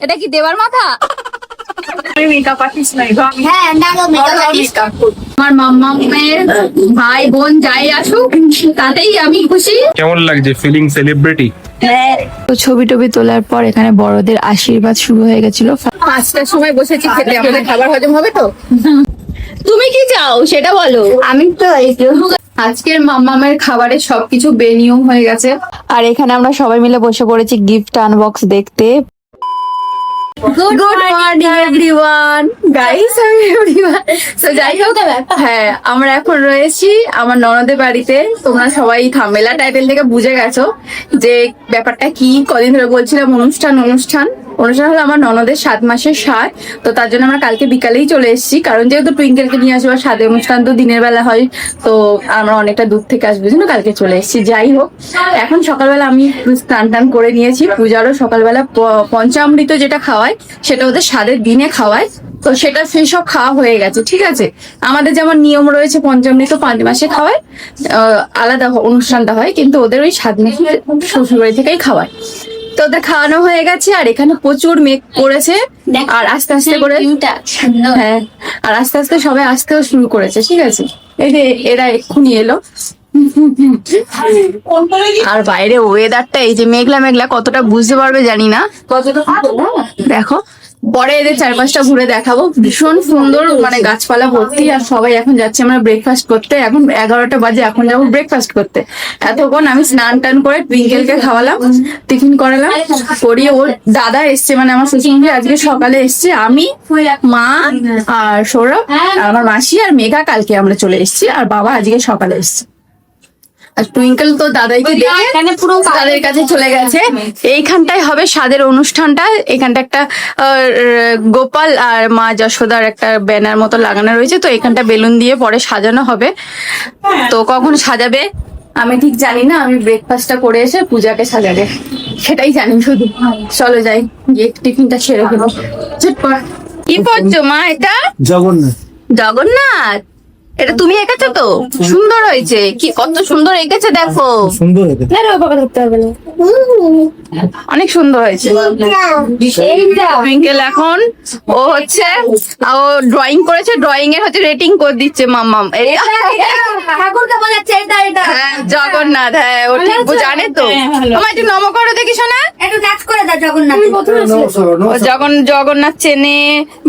এটা কি দেবার মাথা? আমি মেকআপ আর্টিস্ট নই গো। হ্যাঁ না গো মেকআপ আর্টিস্ট। আমার মাম্মামের ভাই বোন যাই আসুক তাতেই আমি খুশি। কেমন লাগছে ফিলিং সেলিব্রিটি? তো ছবি টবি তোলার পর এখানে বড়দের আশীর্বাদ শুরু হয়ে গেছিল। 5টার সময় বসেছি খেতে, আমাদের খাবার হজম হবে তো? তুমি কি চাও সেটা বলো। আমি তো এই তো আজকের মাম্মামের খাবারে সবকিছু বেনিয়ম হয়ে গেছে। আর এখানে আমরা সবাই মিলে বসে পড়েছি গিফট আনবক্স দেখতে। গুড মর্নিং এভরিওয়ান গাইস, আমি এভরিওয়ান। সো যাই হোক, হ্যাঁ আমরা এখন রয়েছি আমার ননদের বাড়িতে। তোমরা সবাই থাম্বনেল টাইটেল থেকে বুঝে গেছো যে ব্যাপারটা কি। কদিন ধরে বলছিলাম অনুষ্ঠান হলো আমার ননদের 7 মাসের স্বাদ। তো তার জন্য আমরা কালকে বিকালেই চলে এসেছি, কারণ যেহেতু টুইঙ্কেলকে নিয়ে আসবো, স্বাদের অনুষ্ঠান তো দিনের বেলা হয়, তো আমরা অনেকটা দূর থেকে আসবো জন্য কালকে চলে এসেছি। যাই হোক, এখন সকালবেলা আমি স্নান টান করে নিয়েছি। পূজারও সকালবেলা পঞ্চামৃত যেটা খাওয়ায় সেটা ওদের স্বাদের দিনে খাওয়ায়, তো সেটা সেই সব খাওয়া হয়ে গেছে। ঠিক আছে, আমাদের যেমন নিয়ম রয়েছে পঞ্চামৃত 5 মাসে খাওয়ায়, আলাদা অনুষ্ঠানটা হয়, কিন্তু ওদের ওই 7 মাসে শ্বশুরবাড়ি থেকেই খাওয়ায়। তো ওদের খাওয়ানো হয়ে গেছে। আর এখানে প্রচুর মেঘ পড়েছে, আর আস্তে আস্তে করে হ্যাঁ, আর আস্তে আস্তে সবাই আসতেও শুরু করেছে। ঠিক আছে, এই যে এরা এক্ষুনি এলো। আর বাইরে ওয়েদারটা এই যে মেঘলা মেঘলা, কতটা বুঝতে পারবে জানি না। দেখো, পরে এদের চারপাশটা ঘুরে দেখাবো। ভীষণ সুন্দর, মানে গাছপালা ভর্তি। আর সবাই এখন যাচ্ছে আমরা ব্রেকফাস্ট করতে। এখন 11টা বাজে, এখন যাবো ব্রেকফাস্ট করতে। এতক্ষণ আমি স্নান টান করে টুইঙ্কেলকে খাওয়ালাম, টিফিন করালাম, করিয়ে ওর দাদা এসছে, মানে আমার শ্বশুরমশাই আজকে সকালে এসছে। আমি, মা আর সৌরভ আর আমার মাসি আর মেঘা কালকে আমরা চলে এসেছি। আর বাবা আজকে সকালে এসছে। আর টুইঙ্কেল তো দাদাইকে দেখে পুরো তাদের কাছে চলে গেছে। এইখানটায় হবে স্বাদের অনুষ্ঠানটা। এখানটা একটা গোপাল আর মা যশোদার একটা ব্যানার মতো লাগানো রয়েছে, তো এখানটা বেলুন দিয়ে পরে সাজানো হবে। তো কখন সাজাবে আমি ঠিক জানি না। আমি ব্রেকফাস্টটা করে এসে পূজাকে সাজাবে সেটাই জানি শুধু। চলো যাই, গিয়ে টিফিনটা সেরে ফেলো ঝটপট। কি পড়ছো মা? এটা জগন্নাথ। এটা তুমি এঁকেছো তো? সুন্দর হয়েছে, কি কত সুন্দর এঁকেছে দেখো। সুন্দর অনেক সুন্দর হয়েছে। টুইঙ্কেল এখন ও হচ্ছে ও ড্রয়িং করেছে, ড্রয়িং এর হচ্ছে রেটিং করে দিচ্ছে মাম্মাম। ঠাকুরকে বলাচ্ছে এটা হ্যাঁ জগন্নাথ, হ্যাঁ ও ঠিক জানে তো। আমার একটু নম করো দেখি শোনা। একটু নাচ করে দাও জগন্নাথ। ও জগন্নাথ চেনে,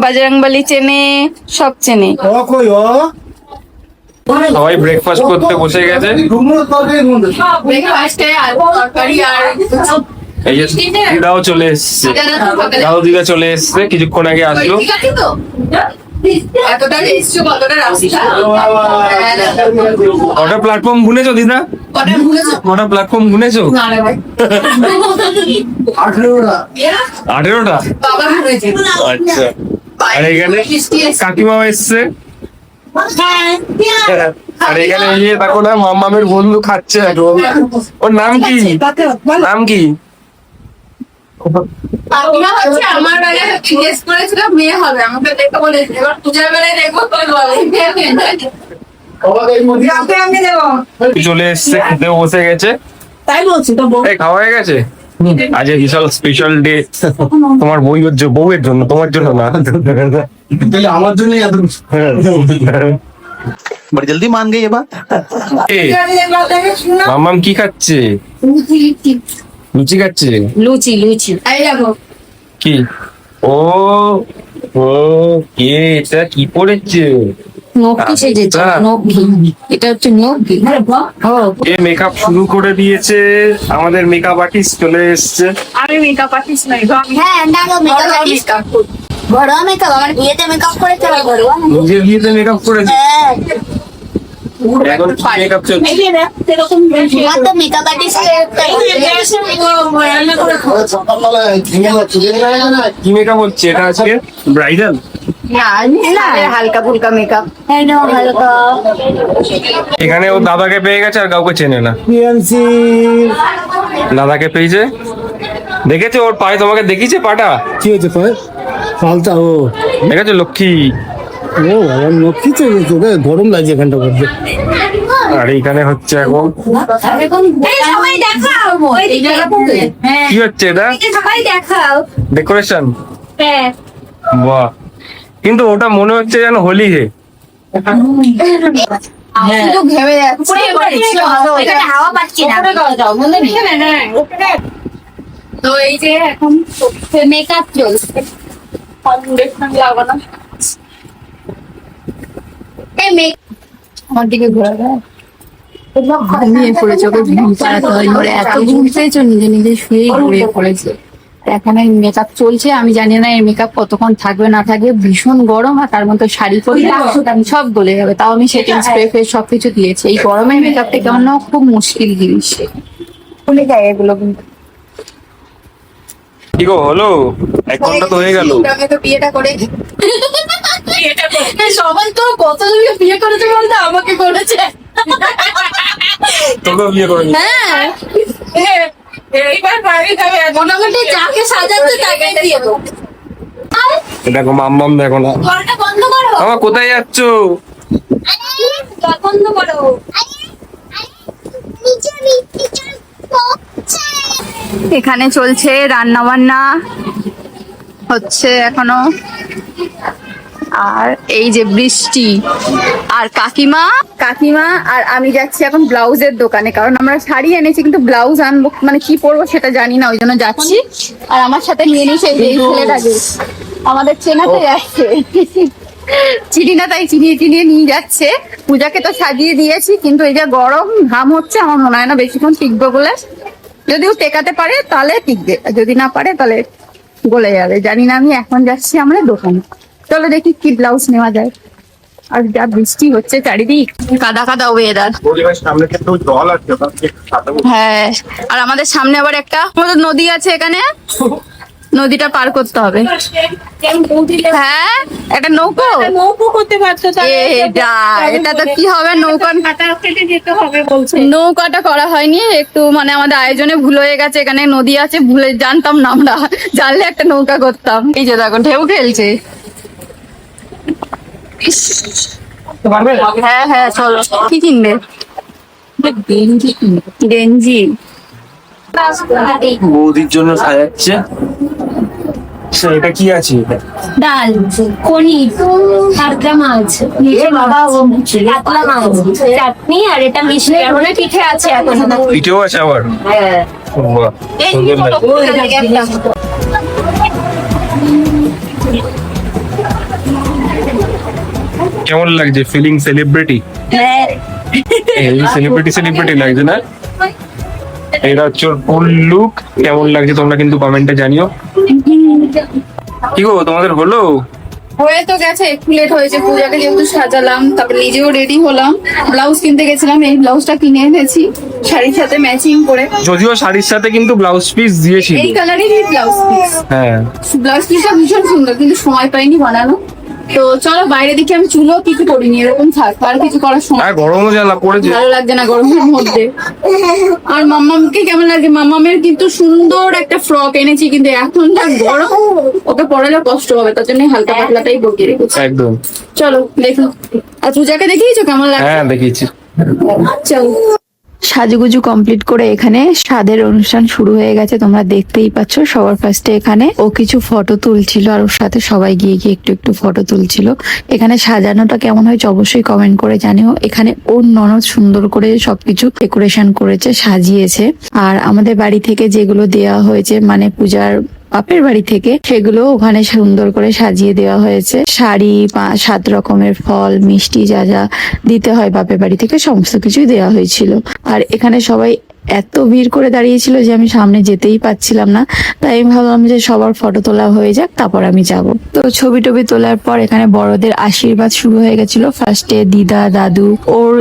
বজরংবলী চেনে, সব চেনে। সবাই ব্রেকফাস্ট করতে বসে গেছে। ব্রেকফাস্টে আলু তরকারি আর এই যে দিদাও চলে এসছে, দিদা চলে এসছে, কিছুক্ষণ আগে আসলো। ঠিক আছে তো? এতটা এসছো, কতটা রাখছি? কটা প্ল্যাটফর্ম গুনেছো দিদা? কটা ভুলেছো? কটা প্ল্যাটফর্ম গুনেছো? না রে ভাই, 18টা। বাবা হয়েছে। আচ্ছা, আর এখানে কাকিমাও এসছে। আর এখানে এই যে দেখো না, মাম্মামের বন্ধু খাচ্ছে এখন। ওর নাম কি? নাম কি? কাকিমা হচ্ছে আমার বেলায় জিজ্ঞেস করেছিল মেয়ে হবে, আমাকে দেখতে বলেছে। এবার পূজার বেলায় দেখবো তোর চলে এসছে, খেতে বসে গেছে। তাই বলছি তো এই খাওয়া হয়ে গেছে। আজ বিশাল স্পেশাল ডে তোমার বউয়ের জন্য, তোমার জন্য না। আমার জন্য बड़ी जल्दी मान गई ये बात। মাম্মাম কি খাচ্ছে? লুচি খাচ্ছে। লুচি এই দেখো কি? ও ও কে এটা কি পড়েছে? নখি সেজেছে, নখি। এটা হচ্ছে নখি। এ মেকআপ শুরু করে দিয়েছে, আমাদের মেকআপ আর্টিস্ট চলে এসছে। আমি মেকআপ আর্টিস্ট নই গো। হ্যাঁ না গো মেকআপ আর্টিস্ট। ঘরোয়া মেকআপ, আমার বিয়েতে মেকআপ করেছে আমার ঘরোয়া। নিজের বিয়েতে মেকআপ করেছে। হ্যাঁ এখন কি মেকআপ চলছে? আমার তো মেকআপ আর্টিস্ট। কি মেকআপ হচ্ছে এটা আজকে? ব্রাইডাল না হালকা ফুলকা মেকআপ। হালকা এখানে ও দাদাকে পেয়ে গেছে, আর কাউকে চেনে না। দাদাকে পেয়েছে, দেখেছে ওর পায়ে, তোমাকে দেখিয়েছে পাটা। কি হয়েছে পায়ে? পাল্টা ও দেখেছো লক্ষ্মী? ও আমার লক্ষ্মী তো গরম লাগছে এখানটা করতে। আর এইখানে হচ্ছে এখন সবাই দেখাও এই জায়গাটাতে হ্যাঁ কি হচ্ছে এটা? সবাই দেখাও ডেকোরেশন? হ্যাঁ বাহ, কিন্তু ওটা মনে হচ্ছে যেন হোলি হে। শুধু ভেবে যাচ্ছে এখানে হাওয়া পাচ্ছি না তো এই যে এখন মেকআপ চলছে ফাউন্ডেশন লাগানো এই মেক আমার দিকে ঘোরা যায় ঘুমিয়ে পড়েছে, ওকে ঘুম পাড়াতে হয় ওরে এত ঘুম পেয়েছো, নিজে নিজে শুয়েই ঘুমিয়ে পড়েছে। আর এখানে মেকআপ চলছে, আমি জানি না এই মেকআপ কতক্ষণ থাকবে না থাকবে, ভীষণ গরম আর তার মধ্যে শাড়ি পরে সব গলে যাবে। তাও আমি সেটিং স্প্রে ফ্রে সবকিছু দিয়েছি। এই গরমে মেকআপটা কেমন না খুব মুশকিল জিনিস, খুলে যায় এগুলো কিন্তু। কি গো হলো? 1 ঘন্টা তো হয়ে গেল। আমি তো বিয়েটা করে সবাই তো কতজনকে বিয়ে করেছে বলতে আমাকে করেছে। তোকে বিয়ে করে নি? হ্যাঁ মোটামুটি যাকে সাজাচ্ছে তাকে দিয়ে দেবো। দেখো মাম্মাম দেখো না। ঘরটা বন্ধ করো মামা কোথায় যাচ্ছ? ঘর বন্ধ করো এখানে চলছে রান্না বান্না হচ্ছে এখনো। আর এই যে বৃষ্টি আর কাকিমা আর আমি যাচ্ছি এখন ব্লাউজের দোকানে, কারণ আমরা শাড়ি এনেছি কিন্তু ব্লাউজ আনবো, মানে কি পরবো সেটা জানি না, ওই জন্য যাচ্ছি। আর আমার সাথে নিয়ে নিয়েছে এই যে এই ছেলেটাকে, আমাদের চেনাতে যাচ্ছে চিনি না, তাই চিনিয়ে নিয়ে যাচ্ছে। পূজাকে তো সাজিয়ে দিয়েছি, কিন্তু এই যে গরম ঘাম হচ্ছে, আমার মনে হয় না বেশিক্ষণ টিকবো বলে। যদিও টেকাতে পারে তাহলে টিকবে, আর যদি না পারে তাহলে গলে যাবে, জানি না। আমি এখন যাচ্ছি আমরা দোকানে, চলো দেখি কি ব্লাউজ নেওয়া যায়। আর যা বৃষ্টি হচ্ছে চারিদিক, কাদা কাদা ওয়েদার। সামনে কিন্তু জল আছে। হ্যাঁ, আর আমাদের সামনে আবার একটা আমাদের নদী আছে, এখানে নদীটা পার করতে হবে। হ্যাঁ, একটা নৌকো করতে পারছো এটা তো কি হবে, যেতে হবে বলছে। নৌকাটা করা হয়নি একটু, মানে আমাদের আয়োজনে ভুল হয়ে গেছে। এখানে নদী আছে, ভুলে জানতাম না আমরা, জানলে একটা নৌকা করতাম। এই যে দেখো ঢেউ খেলছে। হ্যাঁ হ্যাঁ চলো, কি কিনবে? গেঞ্জি বৌদির জন্য সাজাচ্ছে। এটা কি আছে? ডাল কনি কাতলা মাছ কাতলা মাছ চাটনি আর এটা মিষ্টি এখন পিঠে আছে এখন পিঠেও আছে আবার? বাহ, সুন্দর লাগছে। কেমন লাগছে ফিলিং সেলিব্রিটি? সেলিব্রিটি লাগছে না? এটা হচ্ছে ফুল লুক। কেমন লাগছে তোমরা কিন্তু কমেন্টে জানিও। কি গো তোমাদের হলো? হয়ে তো গেছে, একটু লেট হয়েছে। পূজাকে যেহেতু সাজালাম, তারপর নিজেও রেডি হলাম। ব্লাউজ কিনতে গেছিলাম, এই ব্লাউজটা কিনে এনেছি শাড়ির সাথে ম্যাচিং করে। যদিও শাড়ির সাথে কিন্তু ব্লাউজ পিস দিয়েছিল। এই কালারেরই ব্লাউজ পিস। হ্যাঁ, ব্লাউজ পিসটা ভীষণ সুন্দর, কিন্তু সময় পাইনি বানানো। তো চলো বাইরে দেখি, আমি চুলও কিছু করিনি, এরকম থাক, আর কিছু করার সময় আর গরমও জ্বালা পড়েছে। ভালো লাগছে না গরমের মধ্যে। আর মাম্মামকে কেমন লাগে? মাম্মামের কিন্তু সুন্দর একটা ফ্রক এনেছি, কিন্তু এখন যা গরম, ওকে পরালে কষ্ট হবে, তার জন্য হালকা পাতলাটাই বকিয়ে রেখেছি। একদম। চলো দেখো। আর পূজাকে দেখিয়েছো কেমন লাগে? হ্যাঁ দেখিয়েছি। চলো। সাজুগুজু কমপ্লিট করে এখানে স্বাদের অনুষ্ঠান শুরু হয়ে গেছে, তোমরা দেখতেই পাচ্ছ। সবার ফার্স্টে এখানে ও কিছু ফটো তুলছিল, আর ওর সাথে সবাই গিয়ে একটু একটু ফটো তুলছিল। এখানে সাজানোটা কেমন হয়েছে অবশ্যই কমেন্ট করে জানিও। এখানে ওর ননদ সুন্দর করে সবকিছু ডেকোরেশন করেছে, সাজিয়েছে। আর আমাদের বাড়ি থেকে যেগুলো দেয়া হয়েছে, মানে পূজার বাপের বাড়ি থেকে, সেগুলো ওখানে সুন্দর করে সাজিয়ে দেওয়া হয়েছে। শাড়ি, 7 রকমের ফল, মিষ্টি, যা যা দিতে হয় বাপের বাড়ি থেকে সমস্ত কিছুই দেওয়া হয়েছিল। আর এখানে সবাই এত ভিড় করে দাঁড়িয়েছিল যে আমি সামনে যেতেই পাচ্ছিলাম না। তাই আমি ভাবলাম যে সবার ফটো তোলা হয়ে যাক, তারপর আমি যাব। তো ছবি টবি তোলার পর এখানে বড়দের আশীর্বাদ শুরু হয়ে গেছিল। ফার্স্টে দিদা, দাদু, ওর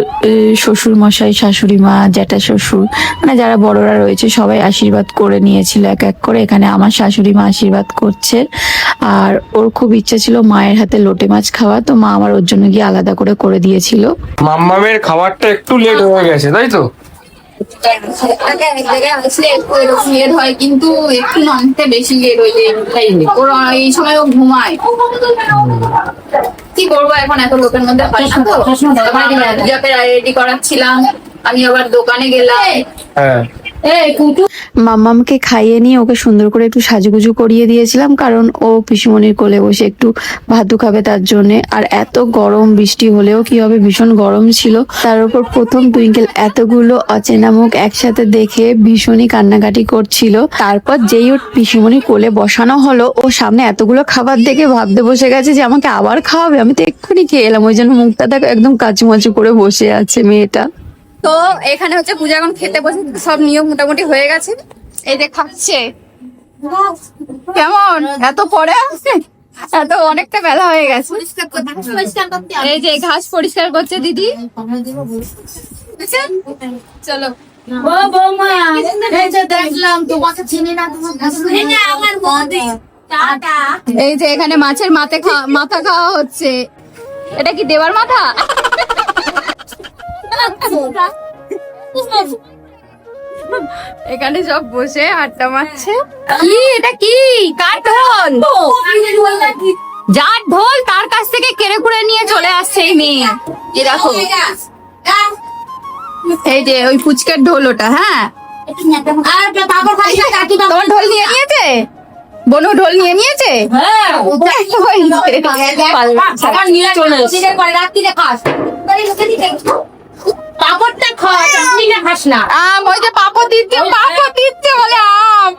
শ্বশুর মশাই, শাশুড়ি মা, জ্যাঠা শ্বশুর, মানে যারা বড়রা রয়েছে সবাই আশীর্বাদ করে নিয়েছিল এক এক করে। এখানে আমার শাশুড়ি মা আশীর্বাদ করছে। আর ওর খুব ইচ্ছা ছিল মায়ের হাতে লোটে মাছ খাওয়া, তো মা আমার ওর জন্য গিয়ে আলাদা করে দিয়েছিল। মাম্মামের খাবারটা একটু লেট হয়ে গেছে, তাই তো? এক জায়গায় আসলে একটু এরকম লেট হয়, কিন্তু একটু অনেকটা বেশি লেট হয়ে যায়। ওর এই সময় ও ঘুমায়। কি করবো এখন, এত লোকের মধ্যে হয় না তো। পূজাকে রেডি করাচ্ছিলাম, আমি আবার দোকানে গেলাম। হ্যাঁ, মাম্মামকে খাইয়ে নিয়ে ওকে সুন্দর করে একটু সাজুগুজু করিয়ে দিয়েছিলাম, কারণ ও পিসুমনির কোলে বসে একটু ভাতু খাবে তার জন্য। আর এত গরম, বৃষ্টি হলেও কি হবে, ভীষণ গরম ছিল। তার উপর প্রথম টুইঙ্কেল এতগুলো অচেনা মুখ একসাথে দেখে ভীষণই কান্নাকাটি করছিল। তারপর যেই ওর পিসুমনির কোলে বসানো হলো, ও সামনে এতগুলো খাবার দেখে ভাবতে বসে গেছে যে আমাকে আবার খাওয়াবে। আমি তো এক্ষুনি খেয়ে এলাম, ওই জন্য মুখটা দেখো একদম কাচুমাচু করে বসে আছে মেয়েটা। তো এখানে হচ্ছে পূজা এখন খেতে বসে, সব নিয়ম মোটামুটি হয়ে গেছে। এই যে খাচ্ছে, কেমন এত পরে আসছে, এত অনেকটা বেলা হয়ে গেছে। এই যে ঘাস পরিষ্কার করছে দিদি। বুঝছেন? চলো। এই যে এখানে মাছের মাথা খাওয়া হচ্ছে। এটা কি দেওয়ার মাথা? এখানে সব বসে আড্ডা মারছে। কি এটা, কি কার ঢোল? যার ঢোল তার কাছ থেকে কেড়ে কুড়ে নিয়ে চলে আসছে এই মেয়ে। এই দেখো, এই যে ওই ফুচকার ঢোল ওটা। হ্যাঁ, তোমার ঢোল নিয়ে নিয়েছে? বনু ঢোল নিয়ে নিয়েছে? ওই যে পাপড় দিচ্ছে বলে আম।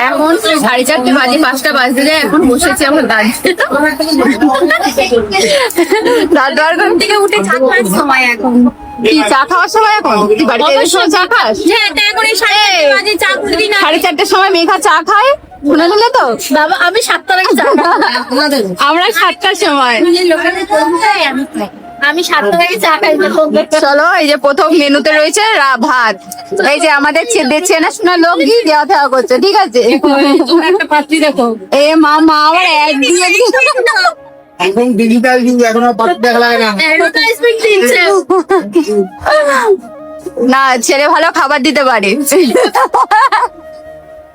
এখন 4:30 বাজে, 5টা বাজতে যায়। এখন বসেছি আমরা দাঁড়িয়ে। দাদার ঘর থেকে উঠে চা খাওয়ার সময় এখন। কি চা খাওয়ার সময় এখন? তুই বাড়িতে এসে চা খাস? হ্যাঁ, এখন 4:30 সময় মেঘা চা খায়, শুনে নিলে তো? বাবা আমি 7টার আগে চা খাই। আমরা 7টার সময়। আমি 7টার আগে চা খাই। চলো, এই যে প্রথম মেনুতে রয়েছে ভাত। এই যে আমাদের চেনাশোনা লোক কি দেওয়া দেওয়া করছে, ঠিক আছে? একটা পাত্রী দেখো। এ মা আমার এখন ডিজিটাল যুগ, এখন আর পাত্র দেখা লাগে না। না, ছেলে ভালো খাবার দিতে পারে।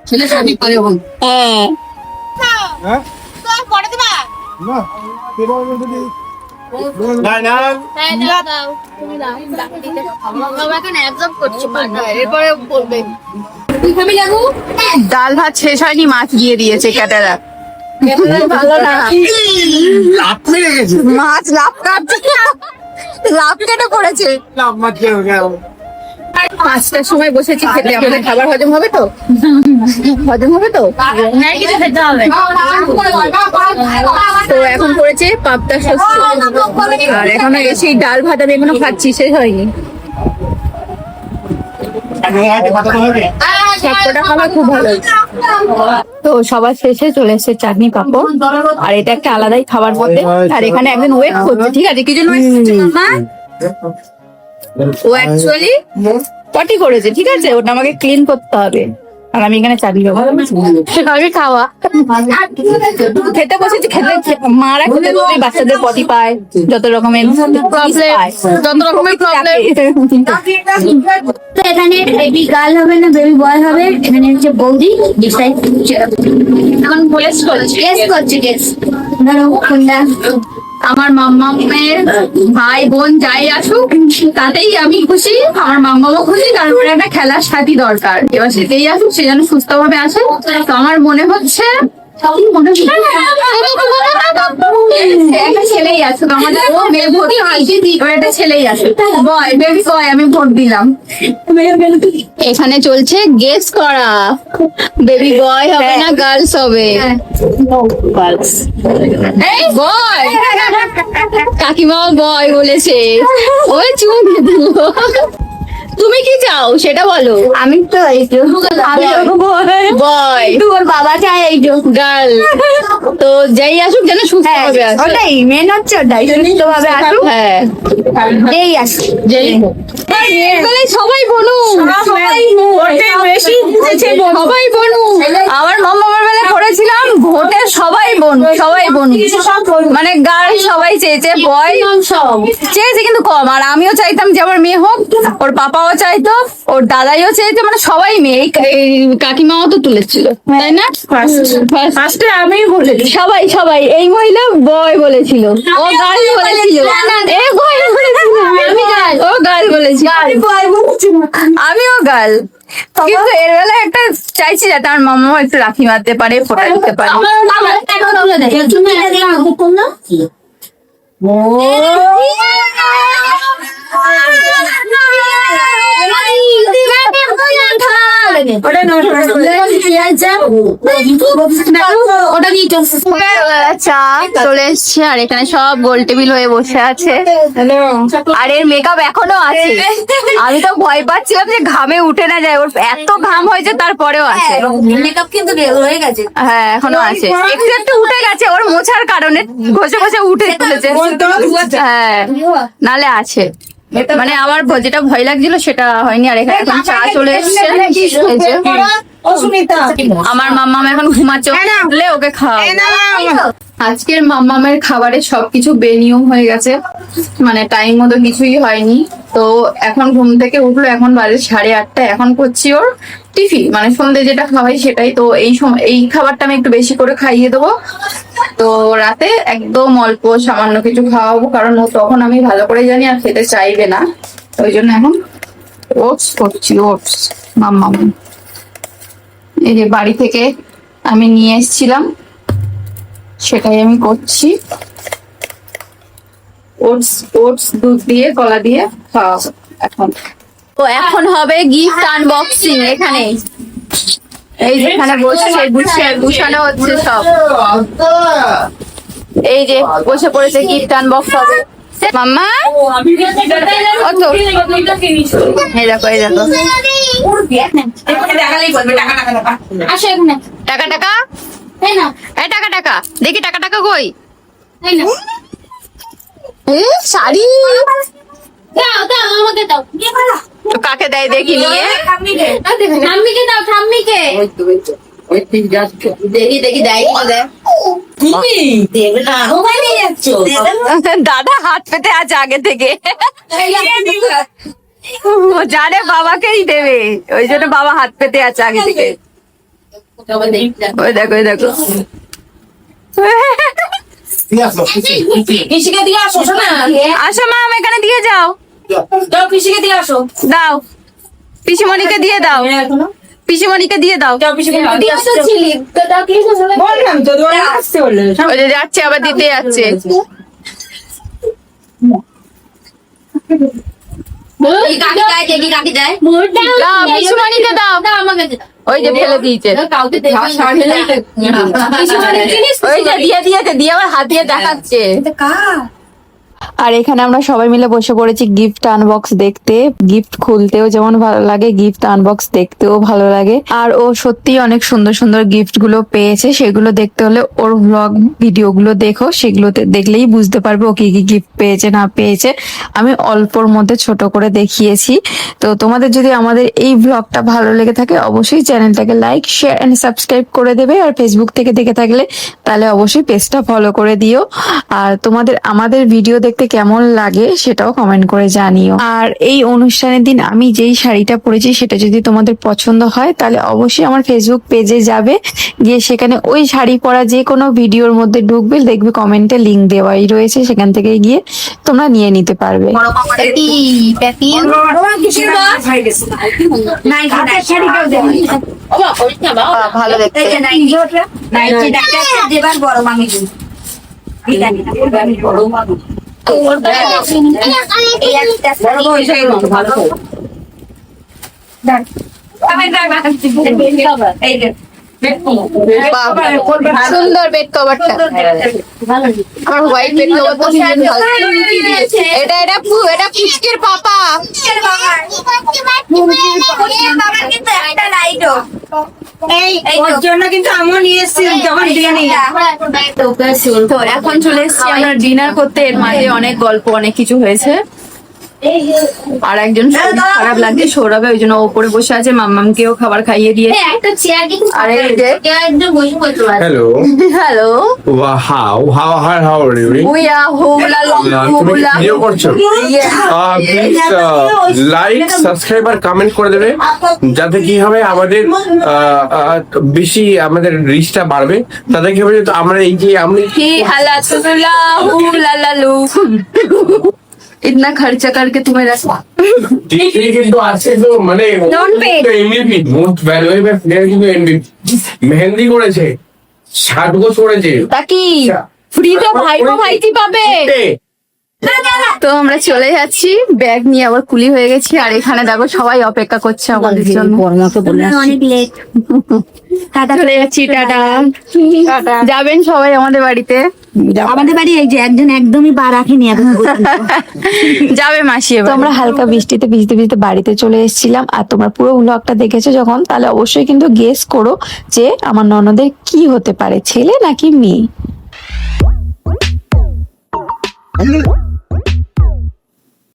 ছেলে সবই পারে বল। হ্যাঁ, হ্যাঁ না কেবল যদি না না ডাল ভাত শেষ হয়নি, মাছ দিয়ে দিয়েছে ক্যাটারা। ভালো না, লাভ মেরে গেছে, মাছ লাভ কাটছে, লাভ কেটে পড়েছে। লাভ মারছে গেল। 5টার সময় বসেছি খেতে। আমাদের খাবার হজম হবে তো? হজম হবে তো? তো এখন করেছে পাবদা শস্য, আর এখনো এসে ডাল ভাত আমি এখনো খাচ্ছি, শেষ হয়নি। সবকটা খাবার খুব ভালো। তো সবার শেষে চলে এসেছে চাটনি পাঁপড়, আর এটা একটা আলাদাই খাবার মধ্যে। আর এখানে একজন ওয়েট করছে, ঠিক আছে? কি জন্য ওয়েট করছে মা? ও অ্যাকচুয়ালি পটি করেছে, ঠিক আছে? ওটা আমাকে ক্লিন করতে হবে। আর আমি এখানে চাটনি পাবো, আমি খাওয়া খেতে বসেছি। মারা খেতে বসে বাচ্চাদের পটি পায়, যত রকমের প্রবলেম। তো এখানে বেবি গার্ল হবে না বেবি বয় হবে, এখানে হচ্ছে বৌদি ডিসাইড এখন গেস করছে ধরো কোনটা। আমার মাম্মামের ভাই বোন যাই আসুক তাতেই আমি খুশি, আমার মাম্মাও খুশি, কারণ ওর একটা খেলার সাথী দরকার। এবার সেটাই আসুক, সে যেন সুস্থ ভাবে আসে। তো আমার মনে হচ্ছে একটা ছেলেই আসুক আমাদের। ও মেয়ে ভোট ওর একটা ছেলেই আসুক, বয় বেবি বয়। আমি ভোট দিলাম। এখানে চলছে গেস করা, বেবি বয় হবে না গার্লস হবে? গার্লস। বয়, কাকিমাও বয় বলেছে। ওই চুপ দিল। তুমি কি চাও সেটা বলো। আমি তো এইটো বয়, ওর বাবা চায় এইটো গার্ল। তো যাই আসুক যেন সুস্থ ভাবে আসে। ওটাই মেন হচ্ছে, ওটাই সুস্থ ভাবে আসুক। হ্যাঁ, এই আসুক যেই সবাই বলু, সবাই বলু। আমার মামার বেলা করেছিলাম ভোটে সবাই বোন, সবাই বোন, মানে গার্ল সবাই চেয়েছে, বয় চেয়েছে কিন্তু কম। আর আমিও চাইতাম যে আমার মেয়ে হোক, ওর পাপাও চাইতো, ওর দাদাইও চেয়েছে, মানে সবাই মেয়ে। এই কাকিমাও তো তুলেছিল, তাই না? ফার্স্টে আমি বলেছি। সবাই সবাই এই মহিলা বয় বলেছিল, ও গার্ল বলেছিল, এ বয় বলেছিল, আমি গার্ল, ও গার্ল বলেছিল, আমিও গার্ল। কিন্তু এর বেলায় একটা চাইছি যাতে আমার মামা একটু রাখি মারতে পারে, ফোটা দিতে পারে। চা চলে এসছে, আর এখানে সব গোল টেবিল হয়ে বসে আছে, আর এর মেকআপ এখনো আছে। আমি তো ভয় পাচ্ছিলাম যে ঘামে উঠে না যায়, ওর এত ঘাম হয়েছে তারপরেও আছে। মেকআপ কিন্তু হয়ে গেছে। হ্যাঁ এখনো আছে, একটু একটু উঠে গেছে ওর মোছার কারণে, ঘষে ঘষে উঠে তুলেছে। হ্যাঁ নালে আছে, মানে আমার যেটা ভয় লাগছিল সেটা হয়নি। আর এখানে এখন চা চলে এসছে, এই যে। আমার মাম্মাম এখন ঘুমাচ্ছে, উঠলে ওকে খাওয়াবো। আজকের মাম্মামের খাবারে সবকিছু বেনিয়ম হয়ে গেছে, মানে টাইম মতো কিছুই হয়নি। তো এখন ঘুম থেকে উঠলো, এখন বাজে 8:30। এখন করছি ওর টিফিন, মানে সন্ধ্যে যেটা খাওয়াই সেটাই। তো এই সময় এই খাবারটা আমি একটু বেশি করে খাইয়ে দেবো। তো রাতে একদম অল্প সামান্য কিছু খাওয়াবো, কারণ ও তখন আমি ভালো করে জানি আর খেতে চাইবে না। ওই জন্য এখন ওটস করছি, ওটস মাম্মাম। এই যে বাড়ি থেকে আমি নিয়ে এসেছিলাম, সেটাই আমি করছি। ওটস ওটস দুধ দিয়ে কলা দিয়ে খাওয়াবো এখন। তো এখন হবে গিফট আনবক্সিং। এখানে এই যেখানে বসে গুছানো হচ্ছে সব, এই যে বসে পড়েছে, গিফট আনবক্স হবে। মাম্মা ও তো এই দেখো, এই দেখো, আসো এখানে। টাকা টাকা, এই না, এই টাকা টাকা, দেখি টাকা টাকা কই? শাড়ি দাও দাও আমাকে দাও। তো কাকে দেয় দেখি নিয়ে, ঠাম্মিকে দাও, ঠাম্মিকে। দেখি দেখি দেয় কি দেয়। মোবাইল নিয়ে যাচ্ছ? দাদা হাত পেতে আছে আগে থেকে, ও জানে বাবাকেই দেবে, ওই জন্য বাবা হাত পেতে আছে আগে থেকে। ওই দেখো, ওই দেখো, পিসিকে দিয়ে আসো না। আসো মাম এখানে দিয়ে যাও, দাও পিসিকে দিয়ে আসো। দাও পিসিমণিকে দিয়ে দাও, পিসিমণিকে দিয়ে দাও। দিয়ে আসো ছিলি তো দাও কি বললাম তো আসতে বললে। ওই যে যাচ্ছে, আবার দিতে যাচ্ছে। এই কাকি যায়, দেখি কাকি যায়। দাও পিসিমণিকে দাও, আমাকে দাও। ওই যে ফেলে দিয়েছে, কাউকে দেবে ওই যে দিয়ে দিয়েছে, দিয়ে আবার হাত দিয়ে দেখাচ্ছে। আর এখানে আমরা সবাই মিলে বসে পড়েছি গিফট আনবক্স দেখতে। গিফট খুলতেও যেমন ভালো লাগে, গিফট আনবক্স দেখতেও ভালো লাগে। আর ও সত্যি অনেক সুন্দর সুন্দর গিফট গুলো পেয়েছে, সেগুলো দেখতে হলে ওর ব্লগ ভিডিও গুলো দেখো, সেগুলোতে দেখলেই বুঝতে পারবে ও কি কি গিফট পেয়েছে না পেয়েছে। আমি অল্পর মধ্যে ছোট করে দেখিয়েছি। তো তোমাদের যদি আমাদের এই ব্লগটা ভালো লেগে থাকে অবশ্যই চ্যানেলটাকে লাইক, শেয়ার এন্ড সাবস্ক্রাইব করে দেবে। আর ফেসবুক থেকে দেখে থাকলে তাহলে অবশ্যই পেজটা ফলো করে দিও। আর তোমাদের আমাদের ভিডিও দেখতে কেমন লাগে সেটাও কমেন্ট করে জানিও। আর এই অনুষ্ঠানের দিন আমি যেই শাড়িটা পরেছি সেটা যদি তোমাদের পছন্দ হয় তাহলে অবশ্যই আমার ফেসবুক পেজে যাবে, গিয়ে সেখানে ওই শাড়ি পরা যে কোনো ভিডিওর মধ্যে ঢুকবে, দেখবে কমেন্টে লিংক দেওয়াই রয়েছে, সেখান থেকে গিয়ে তোমরা নিয়ে নিতে পারবে। ভালো দেখতে, সুন্দর বেড কভারটা, আমার হোয়াইট বেড কভার এটা এটা এটা পুচকের পাপা। জন্য কিন্তু আমিও নিয়ে এসেছি যখন বিরিয়ানি। তো এখন চলে এসেছি আমরা ডিনার করতে। এর মাঝে অনেক গল্প, অনেক কিছু হয়েছে। আর একজন শরীর খারাপ লাগছে সৌরভে, ওই জন্য ওপরে বসে আছে, মাম্মামকেও খাবার খাইয়ে দিয়ে। একটা চেয়ার কিন্তু আর এই যে একদম বসে করতে পারে। Hello. Hello, Wow, how are you? We are hula তুমি হুলা ভিডিও করছো? প্লিজ লাইক, সাবস্ক্রাইব আর কমেন্ট করে দেবে, যাতে কি হবে আমাদের বেশি আমাদের রিচটা বাড়বে। তাতে কি হবে যে আমরা এই যে আমরা ही हला तुला हुला लालू इतना खर्चा करके तुम्हें रखा ডিগ্রি কিন্তু আছে তো, মানে এমবিপি মোস্ট ভ্যালুয়েবল প্লেয়ার কিন্তু এমবিপি মেহেন্দি করেছে, সাজগোজ করেছে। ताकि फ्री तो भाई को भाईती পাবে। তো আমরা চলে যাচ্ছি, ব্যাগ নিয়ে আবার কুলি হয়ে গেছি। আর এখানে দেখো সবাই অপেক্ষা করছে আমাদের জন্য। অনেক লেট। চলে যাচ্ছি, টাটা। যাবেন সবাই আমাদের বাড়িতে? আমাদের বাড়ি এই যে একজন একদমই পা রাখেনি এখন পর্যন্ত। যাবে মাসি তো এবার। আমরা হালকা বৃষ্টিতে ভিজতে ভিজতে বাড়িতে চলে এসেছিলাম। আর তোমরা পুরো ব্লগটা দেখেছো যখন, তাহলে অবশ্যই কিন্তু গেস করো যে আমার ননদের কি হতে পারে, ছেলে নাকি মেয়ে।